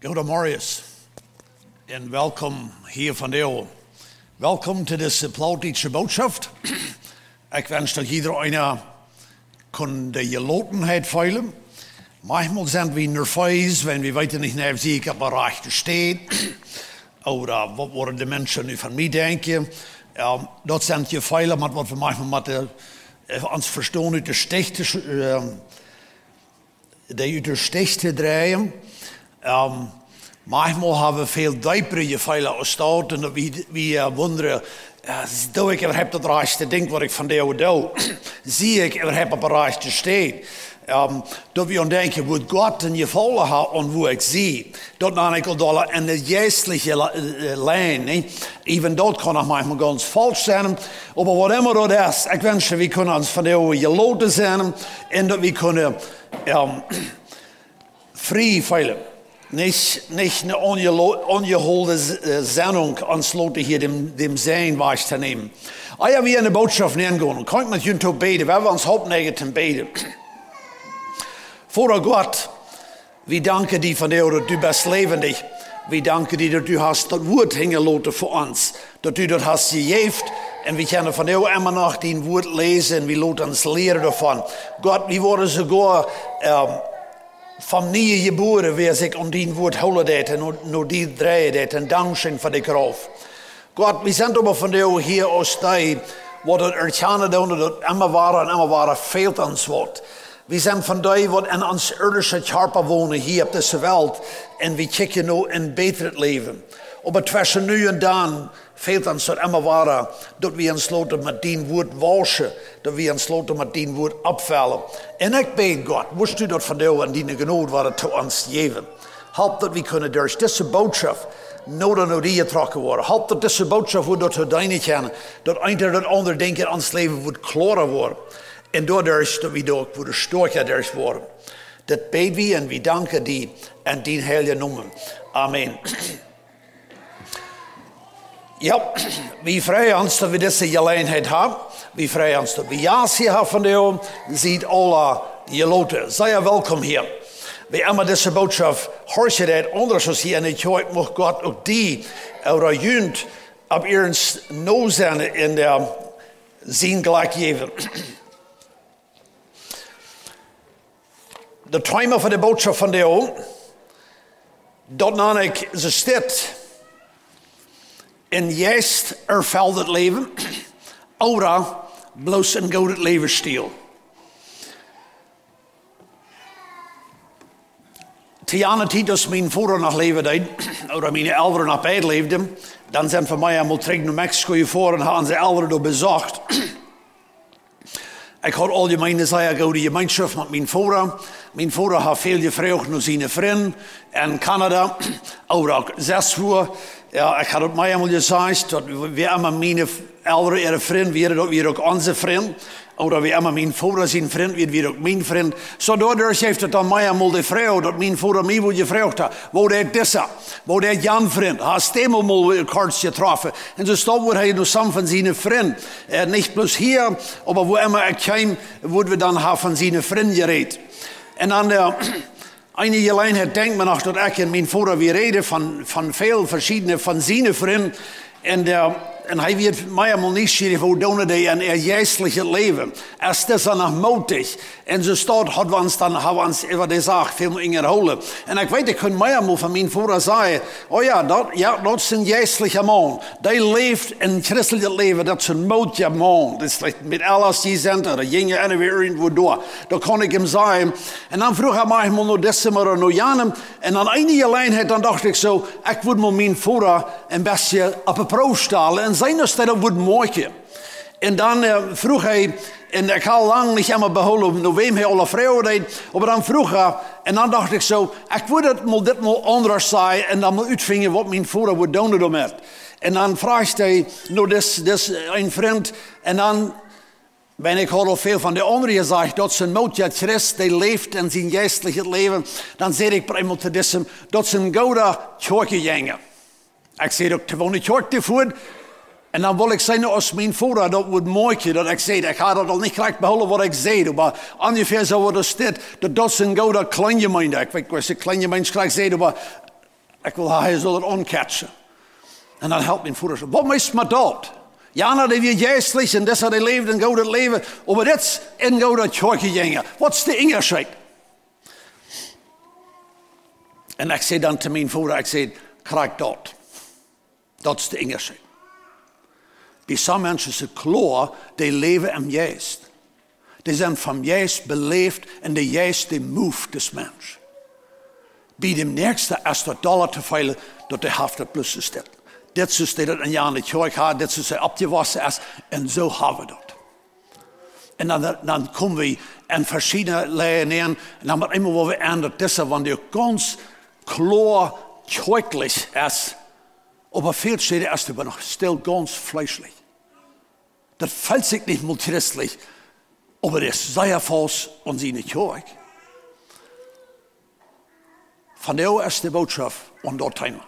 Goedemorgen en welkom hier van Deel. Welkom to deze Plaudische Botschaft. Ik wens dat iedereen kon de gelotenheid veilen. Manchmal zijn we nerveus, wenn we weten niet naar wie ik op de rechte steed. Oder wat worden de mensen nu van mij denken. Dat zijn je veilen, maar wat we manchmal met ons verstaan uit de stichte draaien. Manchmal hebben we veel diepere veilen als dat. En we wonderen, doe ik heb dat rechte ding wat ik van jou doe. Zie ik heb op de rechte steed. Dat we denken, wat God in je vallen had en hoe ik zie. Dat dan ik al in de geestelijke lijn. Even dat kan nog manchmal ganz falsch zijn. Maar wat immer dat is, ik wens we kunnen ons van jou geloten zijn. En dat we kunnen vrij veilen. Nicht eine ungeholte Sendung ansloten hier dem Sein wahrzunehmen. Ja, wir in der Botschaft nehmen kann ich mit Ihnen beten, wenn wir uns hauptsächlich beten. Vater Gott, wir danken dir von dir, dass du bist lebendig. Wir danken dir, dass du hast das Wort hingelassen für uns. Dass du das hast gegeben. Und wir können von dir immer noch dein Wort lesen. Wir lassen uns lehren davon. Gott, wir wurden sogar van nieuwe geboren wie zich dein Wort houden deed en naar die draaien deed en dankzien voor de kracht. God, we zijn aber van jou hier als die, wat het erkennen doen, dat immer waren fehlt ons wat. We zijn van die wat in ons irdische Körper wonen hier op deze wereld en we kijken nu een beter leven. Maar tussen nu en dan fehlt ons dat immer waren, dat we ons laten met dien woord waschen, dat we ons laten met dien woord opvallen. En ik bid God, wist u dat van jou en die genade wat het ons geven. Help dat we kunnen door deze boodschap nodig naar die getrokken worden. Help dat deze boodschap wordt dat we deine kennen, dat een dat ander denken in ons leven wordt klarer worden. En doordat we door worden sterker worden. Dat bid we en we danken die en die heilige noemen. Amen. Ja, we vrij ons dat we deze gelegenheid hebben. We vrij ons dat we jas hier hebben van jou. Ziet alle geloten. Zij welkom hier. We hebben deze boodschap horen dat anders als hier in het kerk mag God ook die oder junt op ihrens nozen in de zin gelijk geven. De timer van de boodschap van jou. Dat namelijk ze staat. En juist valt het leven, oder bloos een goud het leven stil. Tiana tijd als mijn vader nog leefde, oder mijn ouderen nog bij leefden, dan zijn van mij helemaal terug naar Mexico gevoerd en hadden ze ouderen door bezocht. Ik had al mijn zeer goede gemeenschap met mijn vader. Mijn vader had veel gevraagd naar zijn vriend in Canada, oder ook 6 uur. Ja, ik had het mij eenmaal gezegd, dat we immer mijn ouderen ihre vriend werden, dat we ook onze vriend. Oder we immer mijn vader zijn vriend, weer ook mijn vriend. Zo daardoor heeft het dan mij eenmaal de vrouw, dat mijn vader mij wil gevraagd had. Waar deed deze? Waar deed Jan vriend? Hij is eenmaal kort getroffen. En zo stond wordt hij nog samen van zijn vriend. Niet bloos hier, maar wo immer ik kwam, worden we dan van zijn vriend gereed. En dan eine gelegenheid denkt men nog dat ik en mijn vader weer reden van veel verschillende van zijn vrienden. En hij werd mij helemaal nieuwsgierig hoe doen hij in geestelijke leven. Is dat dan nog moedig? En zo staat, hebben we ons over die zaak veel meer holen. En ik weet, ik kan mij helemaal van mijn vader zeggen, oh ja, dat is een geestelijke man. Die leeft een christelijk leven, dat is een modige man. Dat is met alles die zijn, dat ging en weer irgendwo door. Dat kon ik hem zeggen. En dan vroeg hij mij helemaal nog deze maar naar Janem. En dan enige gelegenheid, dan dacht ik zo, ik wil met mijn vader een beetje op een proef stellen. En zijn dat wordt mooi. En dan vroeg hij, en ik had lang niet helemaal behouden naar wem hij alle vrouwen deed, maar dan vroeg hij, en dan dacht ik zo, ik wil het dit mal anders zijn, en dan moet uitvinden wat mijn vader wil doen daarmee. En dan vraagt hij naar een vriend, en dan ben ik al veel van de anderen gezegd, dat zijn moedje Christ, die leeft in zijn geestelijke leven, dan zei ik bij iemand te diesem, dat zijn goede kerk gingen. Ik zei ook, gewoon een kerk te voeren. En dan wil ik zeggen, als mijn vader dat wordt mooi, dat ik zei, ik ga dat al niet gelijk behouden wat ik zei, maar ongeveer zo wordt het dat is een goede kleine gemeente. Ik weet niet, kleine gemeente gelijk zei, maar Ik wil hij zal het onkatsen. En dan helpt mijn voeder. Wat meest maar dat? Ja, die weer geestelijk en dat die leven en gouden leven. Maar dit in gouden tjoike dingen. Wat is de ingescheid? En ik zei dan te mijn voeder, ik zei, krijg dat. Dat is de ingescheid. Bij sommige mensen is het klaar, die leven in geest. Die zijn van geest beleefd en de geest die moved des mens. Bij de nächste is dat dollar te veel dat de helft het plus is. Dit is dat een jaar in de kerk gaat, dit is dat opgewassen is. En zo hebben we dat. En dan komen we in verschillende lijnen in. En dan wordt immer weer ändert. Dat is wanneer ganz klar kerklich is. Op een veel steden is het maar nog stil ganz fleischlich. Dat fällt sich nicht mal christlich. Aber das ist sehr falsch und sie nicht kerk. Van der ist die Botschaft und dort Thema.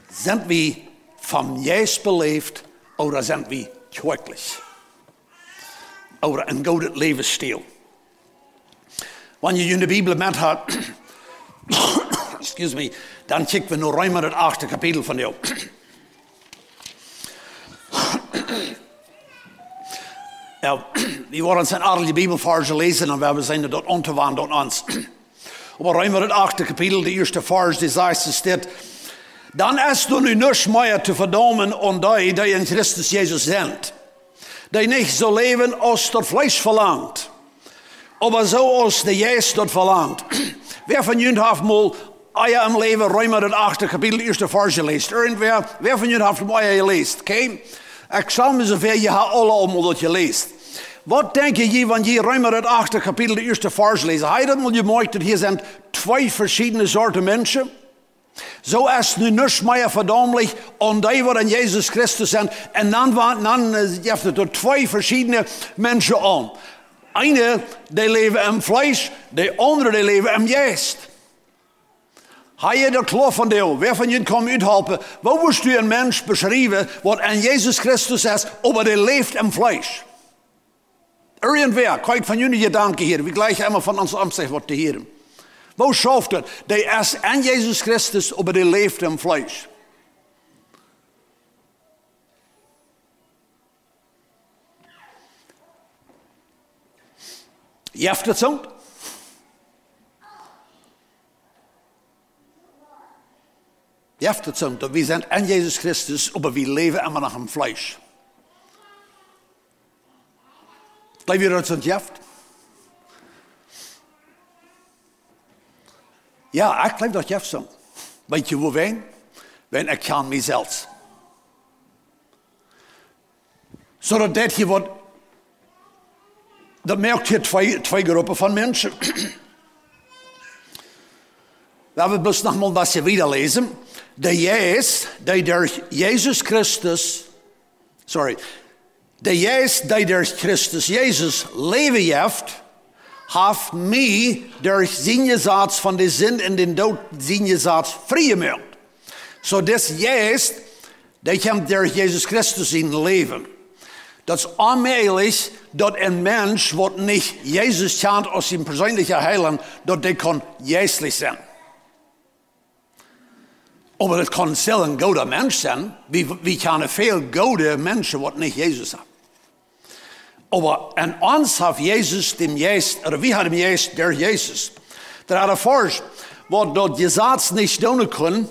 Sind wir vom Geist beleefd oder sind wir kerklich? Oder ein gouden Lebensstil? Wenn ihr in der Bibel mit habt, excuse me, dann kicken wir nur einmal das 8. Kapitel von der. Ja, wir wollen uns ein aardige Bibelverse lesen und wir sind dort unterwandert dort uns. Aber rein wir das 8. Kapitel, die erste Vers, die sagt, es steht, dann ist du nu nicht mehr zu verdammen und die in Christus Jesus sind, die nicht so leben, als das Fleisch verlangt, aber so als der Geist dort verlangt. Wer von Ihnen hat mal eier im Leben, rein wir das 8. Kapitel, die erste Vers gelesen? Wer von Ihnen hat mal eier gelesen? Okay? Ik zal me zover, je hebt alle allemaal dat je leest. Wat denk je, wanneer je ruim het 8. kapitel, de eerste vers leest? Hij dat moet je merken dat hier zijn 2 verschillende soorten mensen. Zo is het nu niet meer verdammelijk om die wat in Jezus Christus zijn. En dan heeft het er 2 verschillende mensen aan. Eine, die leven in vlees, de andere, die leven in geest. Hij je de kloof van deel. Wer van jullie kan uithelpen? Waar wordt u een mens beschrijven wat in Jezus Christus is, maar die leeft in vlees? Irgendwer, kijk van jullie gedanken hier. We gleich einmal van ons aanzicht wat te heren. Waar schafft het? Die is in Jezus Christus, maar die leeft in vlees. Je hebt het zo? Je hebt het zo, dat we zijn in Jezus Christus, maar we leven immer nog in vlees. Blijf je dat zo jeft? Ja, ik blijf dat jeft zo. Weet je hoe wijn? Wijn, ik kan mezelf. Zodat dat je wat, dat merkt je twee groepen van mensen. We hebben dus nog maar wat je wieder lezen. De Geest, die door Jezus Christus, de Geest die door Christus Jezus leven heeft, heeft mij door zijn gezet van de zin en de dood zijn gezet vrijgemaakt. Zo deze Geest, die komt door Jezus Christus in leven. Dat is onmogelijk dat een mens wat niet Jezus kent als zijn persoonlijke heiland, dat die kan geestelijk zijn. Maar het kan zelfs een goede mens zijn. We kennen veel goede mensen wat niet Jezus hebben. Maar in ons heeft Jezus de Geest, of we hebben de Geest door Jezus. Dat had een vers, wat dat Gesetz niet doen kon,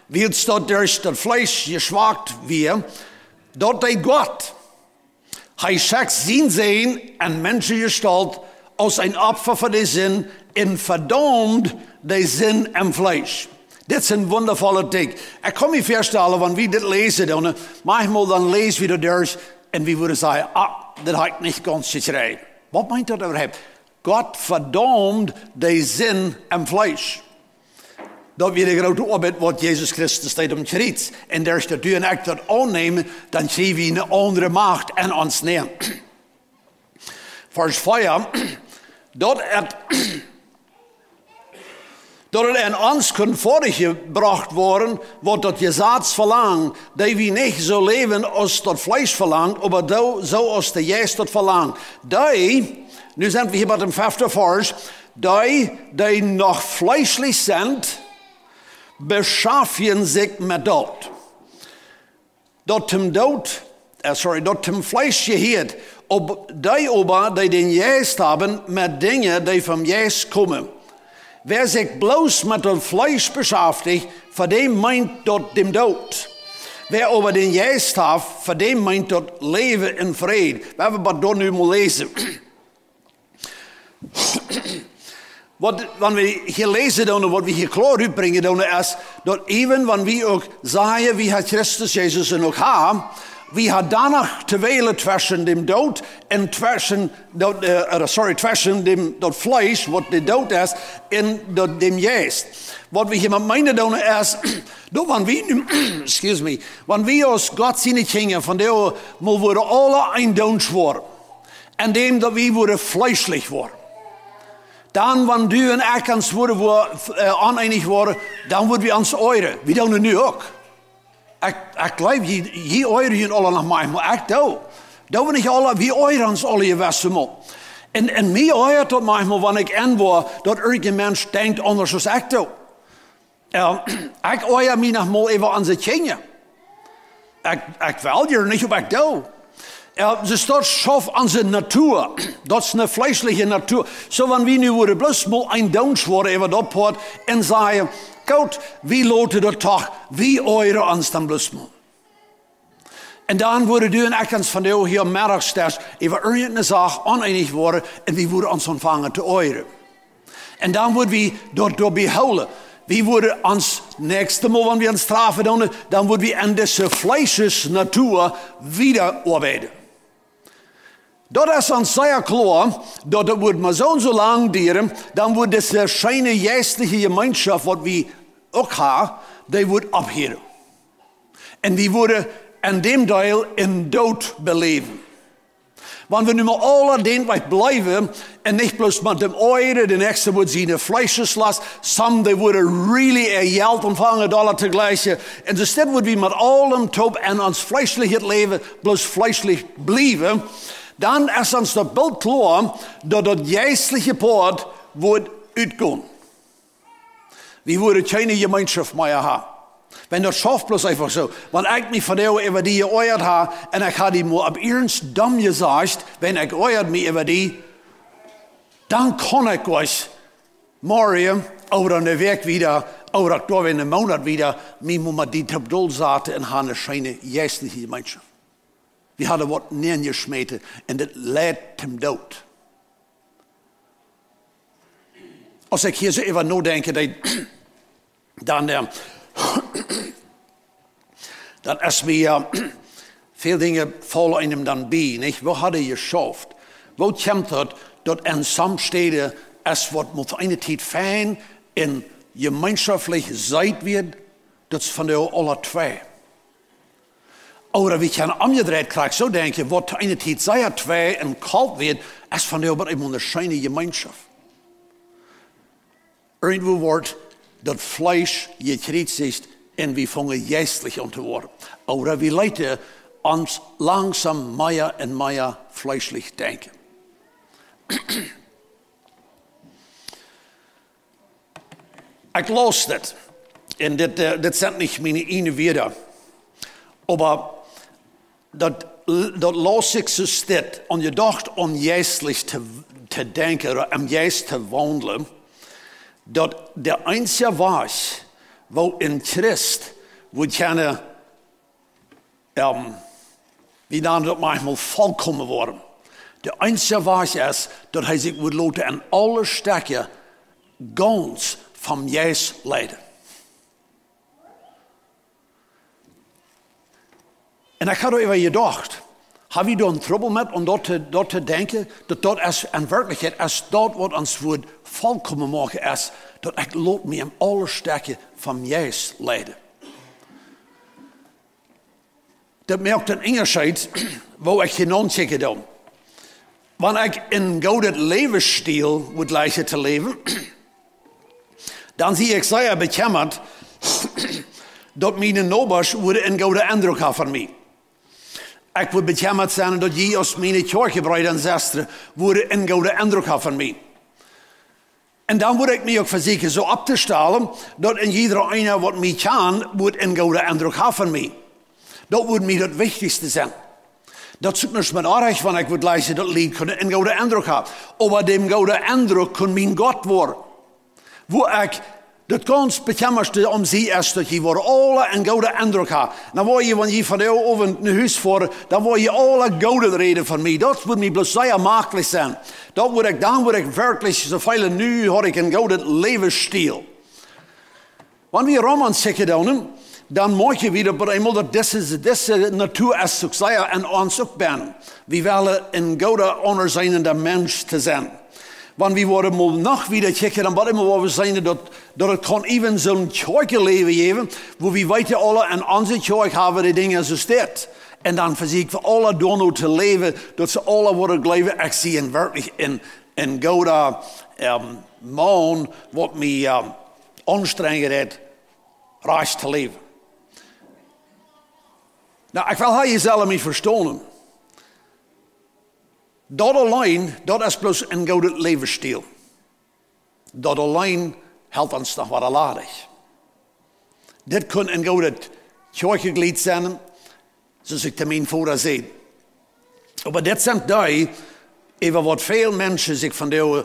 wie het dat door het vlees geschwakt weer, dat deed God. Hij schickt zijn Zoon in Menschengestalt als een Opfer voor de zin en verdammt de zin im vlees. Dit is een wondervolle ding. Ik kan me voorstellen, wanneer we dit lezen, dan, manchmal dan lezen we dat door en we willen zeggen, dat heb ik niet ganz geschreven. Wat meint dat überhaupt? God verdammt de zin im vlees. Dat we de grote arbeid wat Jezus Christus deed om krijgt. En als dat u en ik dat aannemen, dan krijgen we een andere macht in ons neer. Vers 4, dat het Dat het aan ons kan voorgebracht worden, wordt dat Jesaats verlangt, dat we niet zo leven als dat vlees verlangt, maar zo als de Geest dat verlangt. Die, nu zijn we hier bij de 5e vers, die nog vleeselijk zijn, beschaffen zich met dood. Dat hem vlees geheert, op die ober, die den Geest hebben, met dingen die van Geest komen. Wer zich bloos met het vlees beschäftigt, voor die meint dat dem dood. Wer over den Geest heeft, voor die meint dat leven in vrede. We hebben wat door nu moeten lezen. Wanneer we hier lezen dan, wat we hier klaar uitbrengen dan, is dat even wanneer we ook zeggen, wie hat Christus Jezus en ook hebben, wie had danach te welen tussen dem dood en tussen dat vlees, wat de dood is, en dem Geest. Wat we hier met meinen doen is, dat wanneer we als God zien gingen, van der moet worden alle eindoods worden. En dem dat we worden vleeselijk worden. Dan, wanneer du en ik ons worden oneinig worden, dan worden we ons oren. We doen het nu ook. Ik geloof, je oren hier alle nog mij, maar ik doe. Dat we niet alle, we oren ons alle je westen moet. En mij oort dat manchmal, wanneer ik en word, dat een mens denkt anders als ik doe. Ik oor mij nog mal even aan zijn kinderen. Ik wil je niet op ik doe. Ze staat schaf aan zijn natuur. Dat is een vleeselijke natuur. Zo wanneer we nu worden bloos mal een downs worden even dat poort en zeggen, goed, wie laten dat toch, wie oren ons dan bloos mal. En dan worden du en ik ons van de hier middagstes even een zaak oneinig worden en we worden ons ontvangen te oren. En dan worden we door behouden. We worden ons nächste Mal, wanneer we ons strafen doen, dan worden we in deze vleesjes natuur wieder arbeiden. Dat is ons zeer klaar, dat het wordt maar zo lang duren, dan wordt deze schijne geestelijke gemeenschap, wat we ook hebben, die wordt opgehouden. En we worden in dem deel in dood beleven. Want we nu maar alle dienstbaar blijven en niet plus met dem oren, de nächste wordt zijn vleesjeslast, some die worden really geld ontvangen alle tegelijk. En dus dit wordt we met allem top en ons vleeselijk leven plus vleeselijk blijven. Dan is ons dat beeld klaar dat het geestelijke poort wordt uitgaan. We worden geen gemeenschap meer hebben. Wenn dat schafft bloß einfach so. Want ik me van jou over die geoord heb en ik had die maar op ernst dam gezegd, wenn ik oord me over die, dan kon ik was morgen over aan de werk wieder, over ik door in de maand wieder, me moet die tabdol zaten en gaan een schijne geestelijke gemeenschap. We hadden wat neergesmeten en dat leidt hem dood. Als ik hier zo even nadenk, dan is mir veel dingen vallen in hem dan bij. Niet? Wat hadden je geschaft? Wat komt het dat in sommige steden is wat met een tijd fijn en gemeinschaftlich gezegd wordt, dat is van de alle twee. Oder we kunnen omgedraaid krijgen, zo denken, wat een tijd zij twee en kalt wordt, is van de maar een schijne gemeenschap. Irgendwo wordt dat vlees gekriegt is en we vangen geestlich aan te worden. Oder we leiden ons langzaam meer en meer vleeselijk denken. Ik las dit. En dit zijn niet mijn ene woorden. Maar dat las ik zo dit. En je dacht om geestlich te denken, om geest te wandelen. Dat de einzige was, wo in Christ wordt gerne, wie dan dat manchmal volkomen worden. De einzige was is, dat hij zich wordt laten in alle stukken ganz van Jezus leiden. En ik had even gedacht, heb je daar een trouble met om dat te denken? Dat is in werkelijkheid, als dat wat ons wordt volkomen maken is, dat ik laat me in alle stukken van Jezus leiden. Dat merkt een onderscheid, waar ik geen zeker dan. Wanneer ik in gouden levensstijl moet lijken te leven, Dan zie ik zeer bekemmerd dat mijn nobers een goede indruk hebben van mij. Ik wil bekemmerd zijn dat je als mijn kerkgebruiden en zusteren een goede indruk hebben van mij. En dan moet ik me ook verzekeren zo op te stellen dat in ieder ene wat mij kan, een goede indruk hebben van mij. Dat moet mij het wichtigste zijn. Dat zoekt niet met aardig, want ik wil lezen dat lied kunnen een goede indruk hebben. Maar die goede indruk kan mijn God worden. Waar ik het ganz beklemmerste om zie is dat je voor alle een goede indruk hebt. Dan word je, wanneer je van jou over een huis voor, dan word je alle goede reden van mij. Dat moet mij zeer makkelijk zijn. Dan word ik werkelijk, zoveel nu had ik een goede levensstijl. Wanneer we romans zeggen dan mag je weer op eenmaal dat deze natuur is zo zeer en ons ook ben. We willen een goede, onderzijdende mens te zijn. Want we worden nog weer kijken dan wat immer we zijn dat het kan even zo'n kerkeleven geven, waar we weten alle en onze kerk hebben die dingen zo staat. En dan verziek we alle door te leven, dat ze alle worden leven. Ik zie een werkelijk een goede man wat mij anstrengen heeft, reis te leven. Nou, ik wil jezelf niet verstaan. Dat alleen, dat is plus een goede levensstijl. Dat alleen helpt ons nog wat ladig. Dit kan een goede kerkgelid zijn, zoals ik te mijn vader zei. Maar dit zijn die, over wat veel mensen zich van de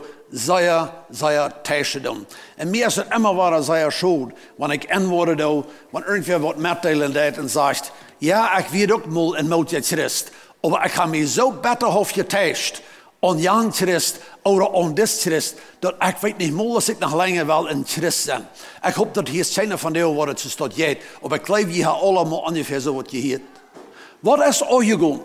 zeer testen doen. En mij is het immer waar zeer schoon, wanneer ik antwoord doe, wanneer irgendwer wat mitteilen deed en zegt, ja, ik weet ook mal een mootje Christ. Maar ik ga me zo beter hof getest aan Jan Christ of aan dit Christ, dat ik weet niet meer als ik nog langer wel een Christ ben. Ik hoop dat hier zijn van jou wat het zo staat jeet. Maar ik geloof je allemaal ongeveer zo wat je heet. Wat is oorgegaan?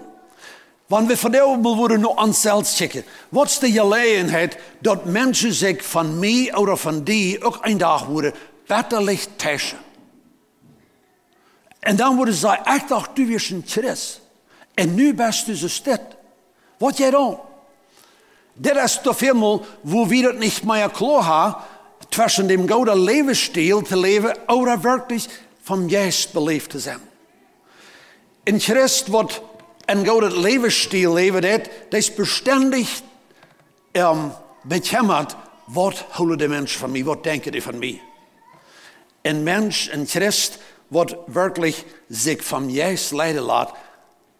Want we van jou worden nog aan zelfs checken. Wat is de gelegenheid dat mensen zich van mij of van die ook een dag worden beter licht testen? En dan worden ze ik dacht, du weer een Christ. En nu best du zo stil. Wat jij dan? Dit is toch helemaal, wo we het niet meer klaar hebben, tussen dem goede levensstijl te leven, of werkelijk van juist beleefd te zijn. Een Christ wat een goede levensstijl leven heeft, dat is bestendig bekemmerd, wat houden de mensen van mij, wat denken die van mij? Een mens, een Christ, wat werkelijk zich van juist leiden laat,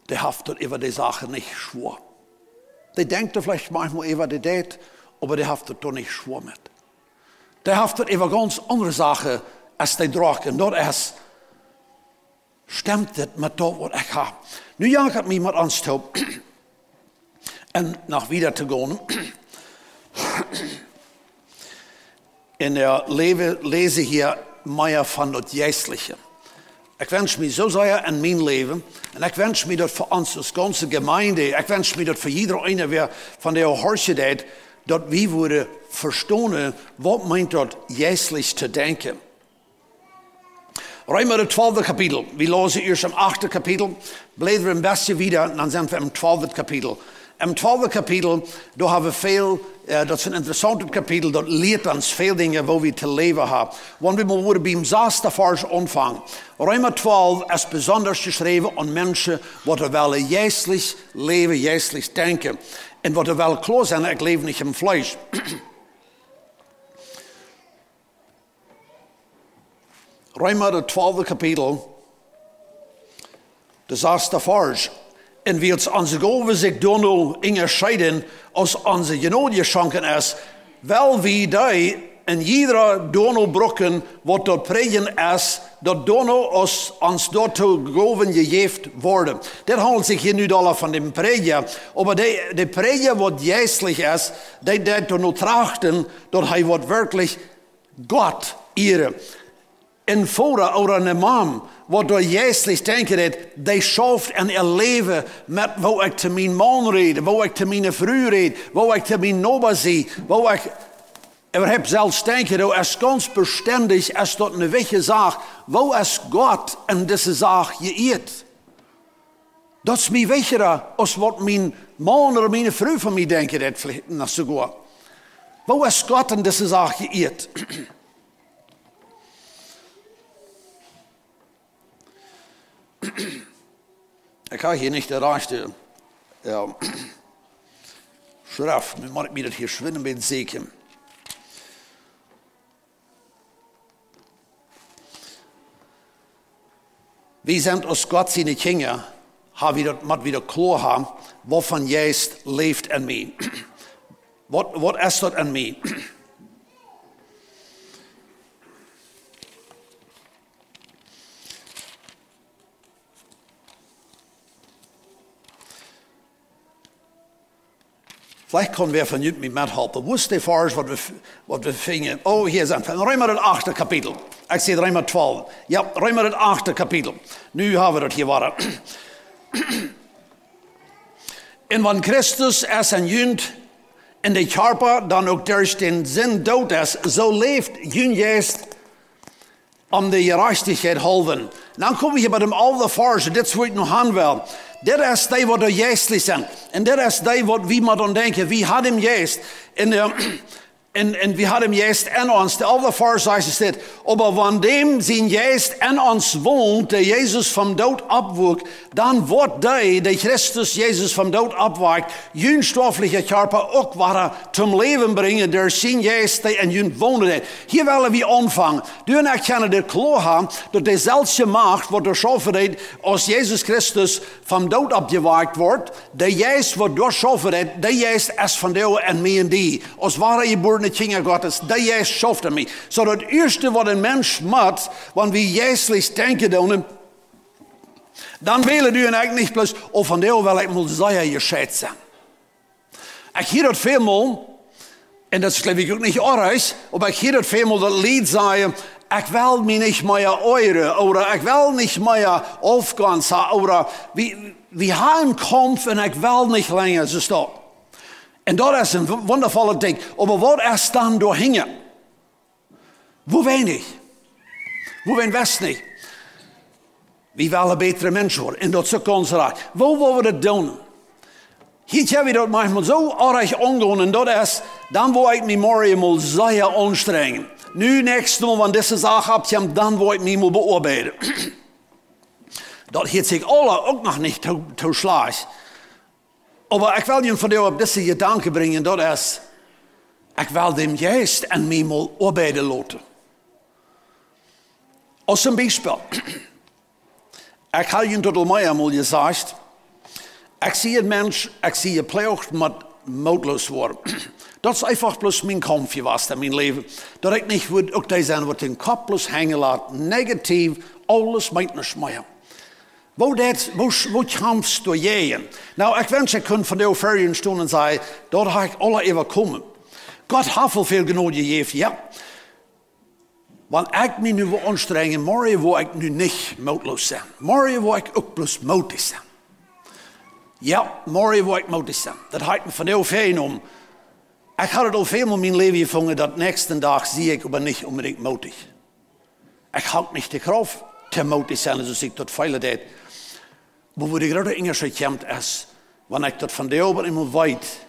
die heeft dat over die Sache nicht schwor. Die denkt er vielleicht manchmal über die deed, aber die heeft het toch niet schwor met. Die heeft het over ganz andere Sachen, als die draagt. En dat is, stemt het met dat wat ik heb. Nu jaag ik me met aanstoot. En nog wieder te gaan. In der lese hier meer van het geestliche. Ik wens me zo zeer in mijn leven. En ik wens me dat voor ons als ganze gemeinde. Ik wens me dat voor iedereen ene weer van de hoorsigheid. Dat we worden verstaan. Wat meint dat geestlich te denken. Römer het 12e kapitel. We lezen eerst im 8e kapitel. Blijven we een beetje weer. En dan zijn we im 12e kapitel. Im 12e kapitel, daar hebben we veel, dat is een interessant kapitel, dat leert ons veel dingen waar we te leven hebben. Want we moeten bij de 6e vers aanvangen. Römer 12 is bijzonder geschreven aan mensen wat er wel geestlich leven, geestlich denken. En wat er wel klaar zijn, ik leef niet im vlees. Römer het 12e kapitel, de 6e vers. En wie ons onze Gove zich door nu onderscheiden als onze genode schanken is, wel wie die in iedere donobrokken wat dat pregen is, dat dono ons daartoe gegeven gegeven worden. Dit handelt zich hier nu al van de pregen, maar de pregen wat geestlich is, die dono trachten, dat hij wat werkelijk God ere. Een vader of een man, wat door geestlich denken heeft, die schaft en leven met wat ik te mijn man reed, wat ik te mijn vrouw reed, wat ik te mijn noba zie, wat ik heb zelfs denken, dat is ganz bestendig, als dat een wichtige zaak, wat is God in deze zaak geëerd? Dat is mij wichtiger, als wat mijn man of mijn vrouw van mij denken heeft, nog sogar. Wat is God in deze zaak geëerd? Ik ga hier niet de rechte schrift. Nu moet ik me dat hier schwinden met zeker. We zijn als God zijn kinderen, moet we dat klar hebben, waarvan Jezus leeft in mij. Wat is dat in mij? Vielleicht können wir von Jüt mit mithelfen. Wo ist die Vers, was wir finden? Oh, hier sind wir. Römer das 8. Kapitel. Ich sehe Römer 12. Ja, Römer das 8. Kapitel. Nu haben wir das hier war. Und wenn Christus als ein Jünd in der Körper dann auch durch den Sinn tot ist, so lebt Jünd jetzt die Gerechtigkeit halten. Dann kommen wir hier bei dem alten Vers, das will ich noch haben will. Dit is die wat er geestelijk zijn. En dit is die wat we moeten denken. Wie had hem geest. En wie had hem geest in ons. De andere vers zegt dit. Aber van dem zijn geest in ons woont. Der Jezus van dood opwoek. Dan wordt die Christus Jezus van dood opwekt. Jun stoffelijke körper ook waar zum leven brengen. Der zijn geest die in jun wonen. Hier willen we aanvangen. Du en ik kunnen dit klaar hebben. Dat dezelfde macht wat er schaffen heeft. Als Jezus Christus van dood opgewekt wordt. De geest wat door schaffen heeft. De geest is van jou en mij en die. Als ware je boeren de kinderen Gottes. De geest schaft in mij. Zo dat eerste wat een mens moet. Wanneer we geestelijk denken doen. Dan willen u en ik niet plus. Of van jou wil ik moet zeggen je scheid zijn. Ik hier dat veelmaal. En dat is geloof ik ook niet erg. Maar ik hier dat veelmaal dat lied zeggen. Ik wil me niet meer euren. Oder ik wil niet meer afgaan. Oder we hebben kampf en ik wil niet langer zo stop. En dat is een wondervolle ding. Maar wat is dan doorhingen? Wo weinig? Wo weinig wist niet? We willen betere mensen worden. En dat is ook onze raad. Wo willen we dat doen? Hier hebben we dat manchmal zo erg omgaan. En dat is, dan wil ik me morgen mal zeer anstrengen. Nu, nächstes Mal, wenn diese Sache abkommt, dann will ich mich mal bearbeiten. Dat heeft zich alle ook nog niet te slagen. Maar ik wil je van jou op deze gedanken brengen. Dat is, ik wil dem geest en mij mal arbeiten laten. Als een bijspel. Ik heb je tot al mij eenmaal gezegd. Ik zie een mens, ik zie je pleegt met moedloos worden. Dat is einfach bloß mijn kampf geweest in mijn leven. Dat ik niet wil ook die zijn wat in kop bloß hangen laat. Negatief, alles meint niet meer. Wo kampfst du je? Nou, ik wens ik kon van jou verder stonden en zeggen, dat heb ik alle overkomen. God heeft veel genoeg gegeven, ja. Want ik me nu wil anstrengen, morgen wil ik nu niet moedloos zijn. Morgen wil ik ook bloß moedig zijn. Ja, morgen wil ik moedig zijn. Dat heb ik me van jou vernomen. Ik had het al veel in mijn leven gevonden dat nächste dag zie ik maar niet unbedingt moedig. Ik had niet de kracht te moedig zijn, zoals ik dat vele deed. Maar wat ik grote Engelse komt is, wanneer ik dat van de ober iemand weet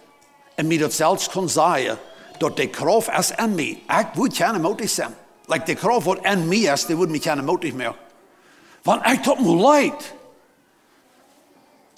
en mij dat zelfs kon zeggen, dat de kracht is in mij. Ik wil geen moedig zijn. Like de kracht wat in mij is, die wil mij geen moedig meer. Want ik tot me leid.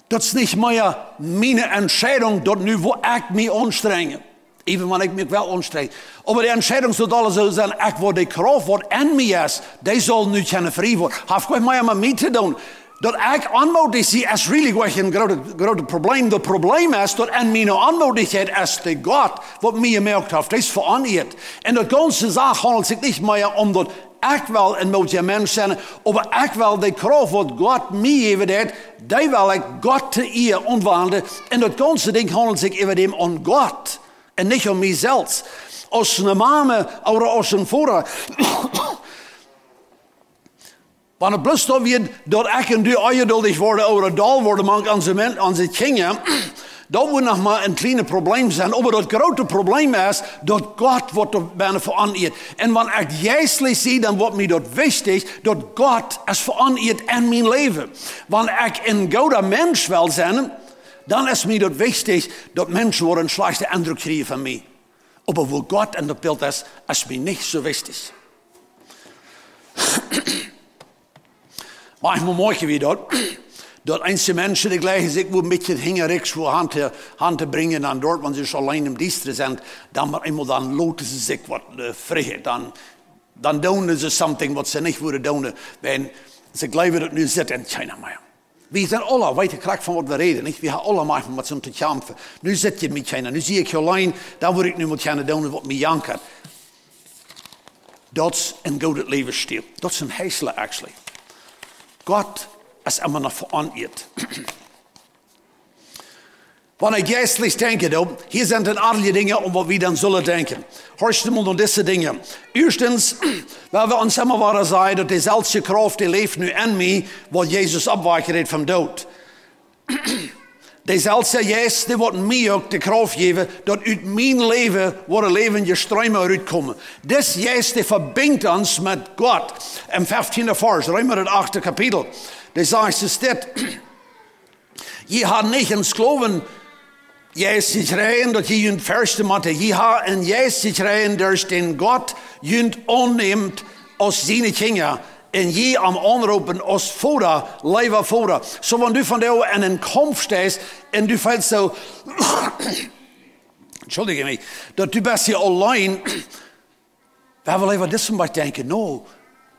Dat is niet meer mijn entscheidung, dat nu wil ik me anstrengen. Even wanneer ik me wel anstreng. Maar de entscheidung zal alles zo zijn, ik wil de kracht wat in mij is, die zal nu geen vrij worden. Heeft goed meer met mij te doen. Dat ik onmoedig zie is really een groot probleem. Het probleem is dat in mijn onmoedigheid is de God wat mij gemerkt heeft. Dat is veranderd. En dat ganze zaak handelt zich niet meer om dat ik wel een moedige mens zijn. Maar ik wil de kracht wat God mij gegeven heeft. Die wil ik God te eer ontwandelen. En dat ganze ding handelt zich over dem om God. En niet om mijzelf. Als een mama of als een vader. Wanneer het bloos wordt dat ik en du ongeduldig worden over het dal worden aan onze kinderen, dat moet nog maar een kleine probleem zijn. Maar dat grote probleem is dat God wordt er bijna veranderd. En wanneer ik geestelijk zie, dan wordt mij dat wichtig dat God is veranderd in mijn leven. Wanneer ik een goede mens wil zijn, dan is mij dat wichtig dat mensen worden een slechte indruk krijgen van mij. Maar waar God in dat beeld is mij niet zo wichtig. Manchmal merken we dat. Dort einzelne Menschen, die gleich sich wo ein bisschen hingerig, wo Hand te bringen, dann dort, wenn sie schon allein im Dienst sind, dann einmal dann loten sie sich was Freiheit. Dann doen ze something wat ze niet willen doen. En ze geloven dat nu zit in China meer. We zijn alle, weet je, krijg van wat we reden. Niet? We hebben alle maken met z'n te kampen. Nu zit je met China. Nu zie ik je alleen. Daar wil ik nu met China doen wat me jankert. Dat is een goede levensstil. Dat is een heisele, actually. God is immer nog verantwoord. Wanneer ik geestlich denke, hier zijn een aantal dingen om wat we dan zullen denken. Horst mal an diese Dinge. Erstens, weil wir uns immer wieder sagen, dass die selbe Kraft, die lebt nu in mir, weil Jesus abweicht vom Tod. Die selbe Jesus, die wird mir auch die Kraft geben, dass aus mein Leben, wo ein Leben Ströme rauskommen. Das Jesus, die verbindet uns mit Gott. Im 15. Vers, Römer das 8. Kapitel. Die sagt es dit. Je hat nicht ins Glauben, Jesus rein, dat je een verste matte. Je ha en Jesus rein, dus den Gott junt annimmt als zijn kinderen. En je am aanroepen als vader, leven vader. Zo wanneer du van jou in een kampf staat en du fällt zo, entschuldige me, dat du best hier alleen. We willen even dit maar denken. No,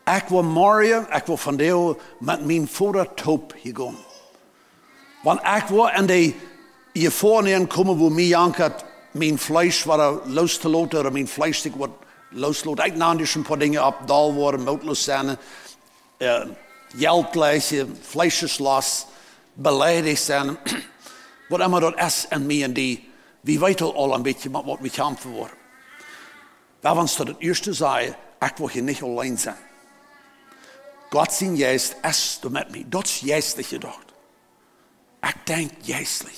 ik wil Maria, ik wil van jou met mijn vader top hier gaan. Want ik wil in die je voornemen komen wo mij ankert, mijn vlees wat los te laten, of mijn vlees wat los te laten. Ik nam dus een paar dingen op, dal worden, moedloos zijn, geld lezen, vleesjeslos, beleidigd zijn. Wat immer dat is en mij en die, wie weten al een beetje wat we gaan verwoorden. We hebben tot het eerste zeggen, ik wil hier niet alleen zijn. God zijn geest is er met mij. Dat is geestelijk gedacht. Ik denk geestelijk.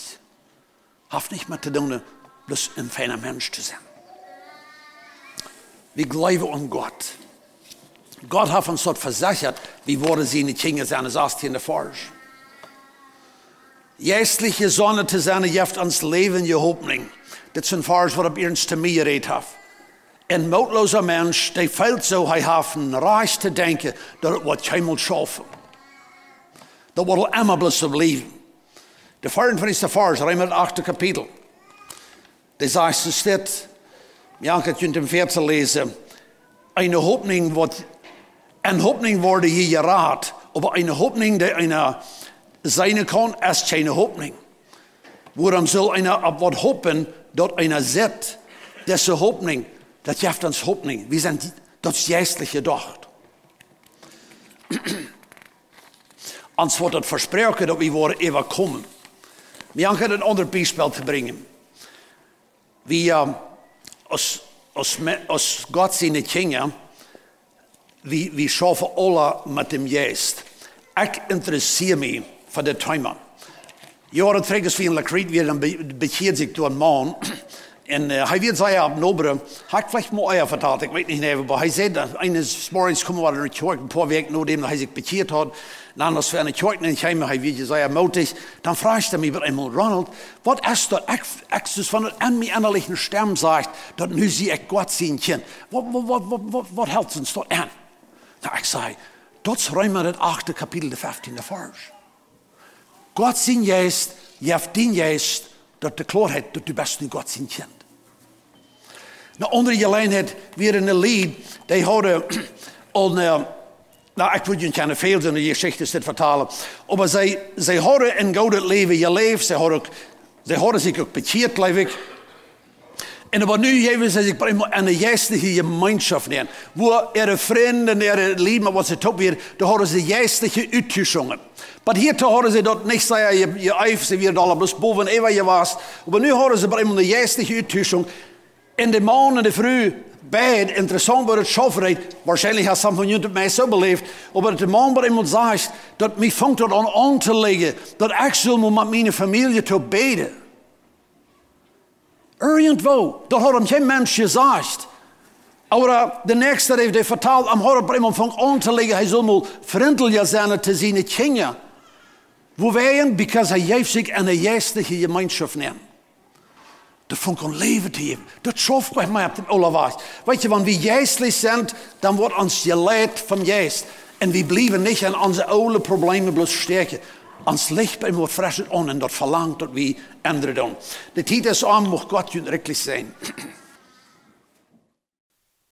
Heeft niet met te doen, dus een fijne mens te zijn. We geloven aan God. God heeft ons dat verzekerd, wie worden zijn kinderen zijn, als 18e vers. Geestliche zonne te zijn, geeft ons leven je hoopning. Dit is een vers wat op eerst te mij gereed heeft. Een moedloze mens, die feilt zo, hij heeft een reis te denken, dat het wat hij moet schaffen. Dat wordt immer blijven leven. De 24e vers, Römer het 8. kapitel. Die zegt es dit, ja, ik kunt hem verder lezen. Een hoopning wordt hier geraad, maar een hoopning die einer zijn kan, is geen hoopning. Waarom zal einer op wat hopen, dat einer zet? Deze hoopning, dat geeft ons hoopning. We zijn, dat is geestelijk gedacht. Ons wordt het versproken dat we worden overkomen. Wir haben een ander Beispiel te brengen. Wie, als God zijn kinderen, we schaffen alle met dem Geest. Ik interesseer me voor de thema. Jaren terug is we in Lakriet weer dan bekeerd zich door een man. En hij werd zei op Nobere, hij heeft vielleicht mal eier verteld, ik weet niet meer, maar hij zei dat eines morgens komen we naar de kerk, een paar weken nadat hij zich bekeerd had. En als we in de kerk in kwamen, hij werd zei mutig, dan vraagt hij mij bij eenmaal, Ronald, wat is dat? Ik dus van het aan mijn innerlijke stem zegt, dat nu zie ik God zien kind. Wat helpt ons dat aan? Nou, ik zei, dat is Römer het 8. kapitel, de 15e vers. God zijn geest, je hebt die geest, dat de klaarheid dat du best nu God zijn kind. Nou, onder je lijn weer een lied, die hadden al, nou, ik wil je geen veel in de geschichte dit vertalen, maar zij hadden een gouden leven geleefd, zij hadden zich ook bekeerd, geloof ik. En aber nu geven ze zich in de geestelijke gemeenschap neer. Waar vrienden, lieden, wat ze top weer, daar hadden ze geestelijke uitgeschonden. Maar hier hadden ze dat niet zeggen, je eif, ze weer alle bloos boven even je was. Maar nu hadden ze in de geestelijke uitgeschonden. In de maanden, de vroeg, beide, interessant wordt het schofferheid. Waarschijnlijk heeft sommigen van jullie mij zo beleefd. Maar de man waar iemand zegt, dat mij vangt dat aan te leggen, dat ik zal met mijn familie te beden. Irgendwo, dat had hem geen mens gezegd. Maar de nächste heeft hij verteld, am had iemand van aan te leggen, hij zal maar vriendelijk zijn te zijn kinderen. Waarom? Because hij heeft zich in een geestelijke gemeenschap nemen. Dat vond ik een leven te geven. Dat schaft bij mij op de allerwaarts. Weet je, wanneer we geestelijk zijn, dan wordt ons geleid van geest. En we blijven niet aan onze oude problemen bloos steken. Ans licht bij moet fressen on en dat verlangt dat we änderen doen. De tijd is aan, mocht God jullie zijn.